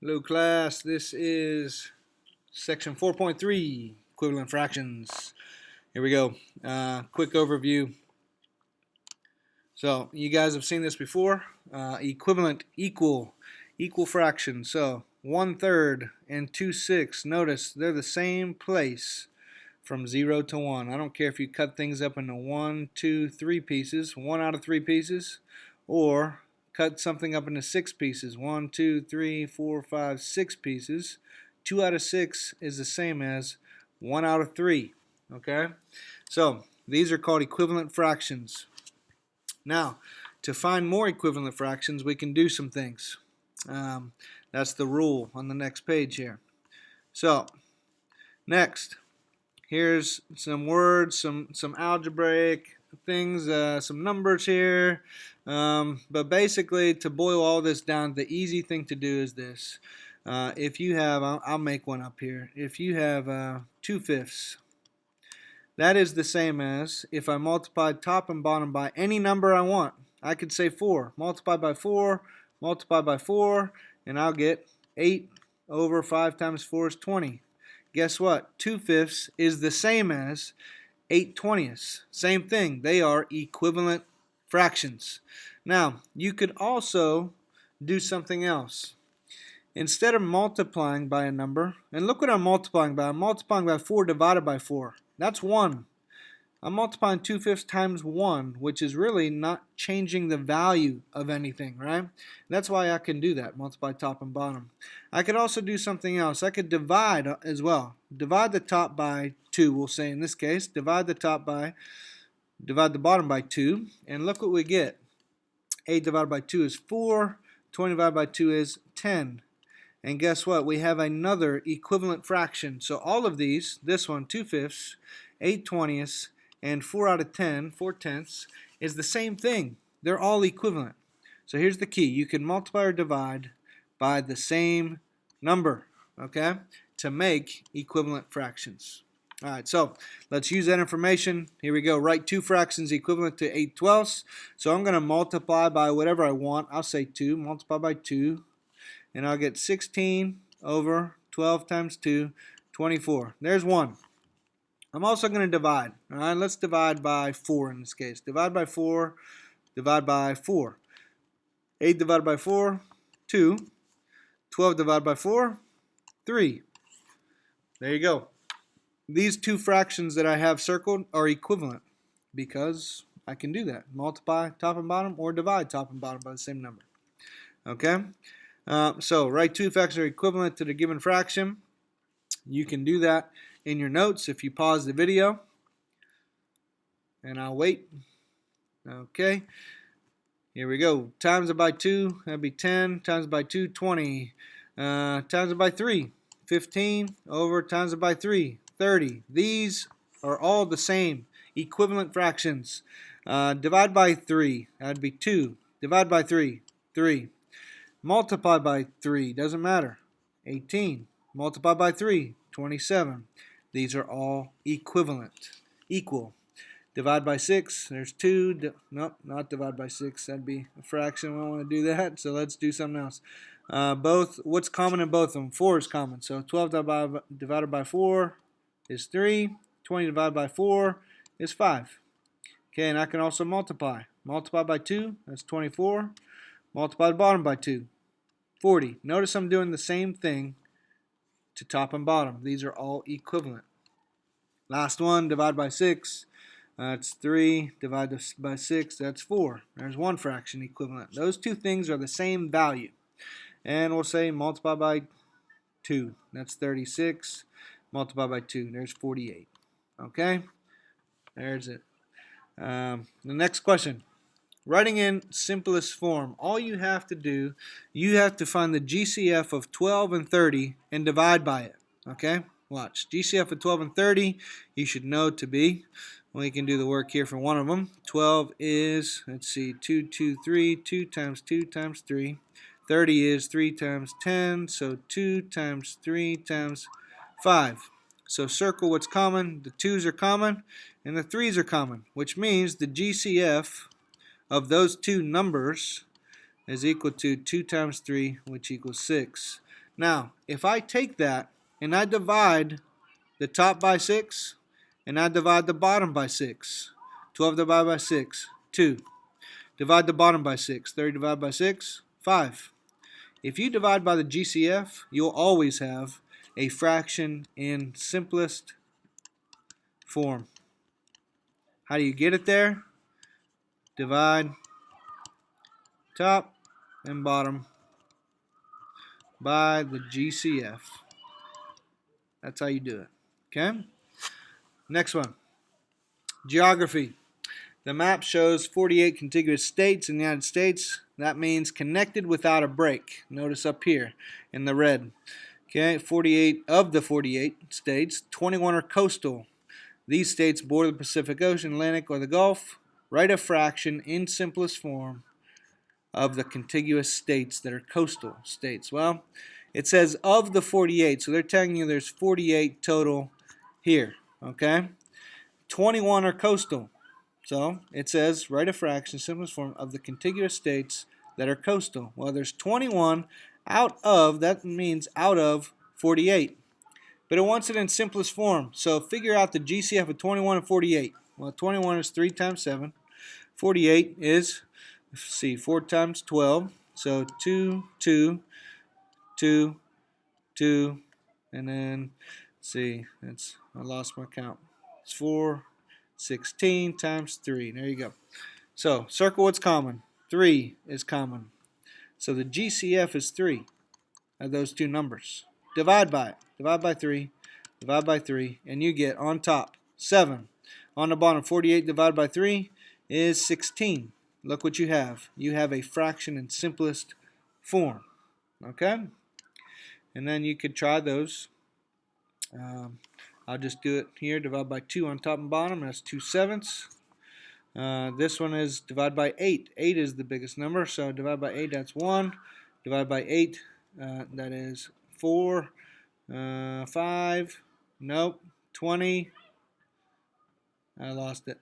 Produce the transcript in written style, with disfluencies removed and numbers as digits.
Hello class, this is section 4.3, equivalent fractions. Here we go. Quick overview. So you guys have seen this before. Equivalent, equal fractions. So 1/3 and 2/6. Notice they're the same place from 0 to 1. I don't care if you cut things up into 1, 2, 3 pieces, 1 out of 3 pieces, or cut something up into 6 pieces, 1, 2, 3, 4, 5, 6 pieces. 2 out of 6 is the same as 1 out of 3. Okay? So these are called equivalent fractions. Now, to find more equivalent fractions, we can do some things. That's the rule on the next page here. So, next, here's some words, some algebraic things, some numbers here. But basically, to boil all this down, the easy thing to do is this. If you have, I'll make one up here. If you have 2/5, that is the same as if I multiply top and bottom by any number I want. I could say 4. Multiply by 4, and I'll get 8 over 5 times 4 is 20. Guess what? 2/5 is the same as 8/20. Same thing. They are equivalent fractions. Now, you could also do something else. Instead of multiplying by a number, and look what I'm multiplying by. I'm multiplying by 4 divided by 4. That's 1. I'm multiplying 2/5 times 1, which is really not changing the value of anything, right? That's why I can do that, multiply top and bottom. I could also do something else. I could divide as well. Divide the top by 2, we'll say in this case. Divide the bottom by 2, and look what we get. 8 divided by 2 is 4, 20 divided by 2 is 10. And guess what? We have another equivalent fraction. So all of these, this one, 2/5, 8/20, and 4 out of 10, 4/10, is the same thing. They're all equivalent. So here's the key. You can multiply or divide by the same number, okay, to make equivalent fractions. All right, so let's use that information. Here we go. Write 2 fractions equivalent to 8/12. So I'm going to multiply by whatever I want. I'll say 2. Multiply by 2. And I'll get 16 over 12 times 2, 24. There's 1. I'm also going to divide. All right, let's divide by 4 in this case. Divide by 4, divide by 4. 8 divided by 4, 2. 12 divided by 4, 3. There you go. These 2 fractions that I have circled are equivalent because I can do that. Multiply top and bottom or divide top and bottom by the same number. Okay? So write 2 fractions are equivalent to the given fraction. You can do that in your notes if you pause the video. And I'll wait. Okay. Here we go. Times it by 2, that'd be 10. Times it by 2, 20. Times it by 3, 15. Over times it by 3, 30. These are all the same equivalent fractions. Divide by 3, that'd be 2. Divide by 3, 3. Multiply by 3, doesn't matter. 18. Multiply by 3, 27. These are all equivalent, equal. Divide by 6, there's 2. Nope, not divide by 6. That'd be a fraction. We don't want to do that, so let's do something else. What's common in both of them? 4 is common. So 12 divided by 4 is 3. 20 divided by 4 is 5. Okay, and I can also multiply. Multiply by 2, that's 24. Multiply the bottom by 2, 40. Notice I'm doing the same thing to top and bottom. These are all equivalent. Last one, divide by 6. That's 3. Divide by 6, that's 4. There's 1 fraction equivalent. Those 2 things are the same value. And we'll say multiply by 2. That's 36. Multiply by 2. There's 48. Okay? There's it. The next question. Writing in simplest form, all you have to do, you have to find the GCF of 12 and 30 and divide by it. Okay? Watch. GCF of 12 and 30, you should know to be, well, you can do the work here for one of them. 12 is, let's see, 2, 2, 3, 2 times 2 times 3. 30 is 3 times 10, so 2 times 3 times 5. So circle what's common. The 2's are common, and the 3's are common, which means the GCF of those 2 numbers is equal to 2 times 3, which equals 6. Now, if I take that and I divide the top by 6 and I divide the bottom by 6, 12 divided by 6, 2. Divide the bottom by 6, 30 divided by 6, 5. If you divide by the GCF, you'll always have a fraction in simplest form. How do you get it there? Divide top and bottom by the GCF. That's how you do it. Okay? Next one. Geography. The map shows 48 contiguous states in the United States. That means connected without a break. Notice up here in the red. Okay, 48 of the 48 states, 21 are coastal. These states border the Pacific Ocean, Atlantic, or the Gulf. Write a fraction in simplest form of the contiguous states that are coastal states. Well, it says of the 48, so they're telling you there's 48 total here. Okay, 21 are coastal. So it says write a fraction, simplest form of the contiguous states that are coastal. Well, there's 21 out of, that means out of 48. But it wants it in simplest form. So figure out the GCF of 21 and 48. Well, 21 is 3 times 7. 48 is, let's see, 4 times 12. So 2, 2, 2, 2, and then, let's see, I lost my count. It's 4, 16 times 3. There you go. So circle what's common. 3 is common. So the GCF is 3 of those two numbers. Divide by it. Divide by 3. Divide by 3. And you get on top 7. On the bottom, 48 divided by 3 is 16. Look what you have. You have a fraction in simplest form. Okay? And then you could try those. I'll just do it here. Divide by 2 on top and bottom. That's 2/7. This one is divide by 8. 8 is the biggest number. So divide by 8, that's 1. Divide by 8, that is 4. 5. Nope. 20. I lost it.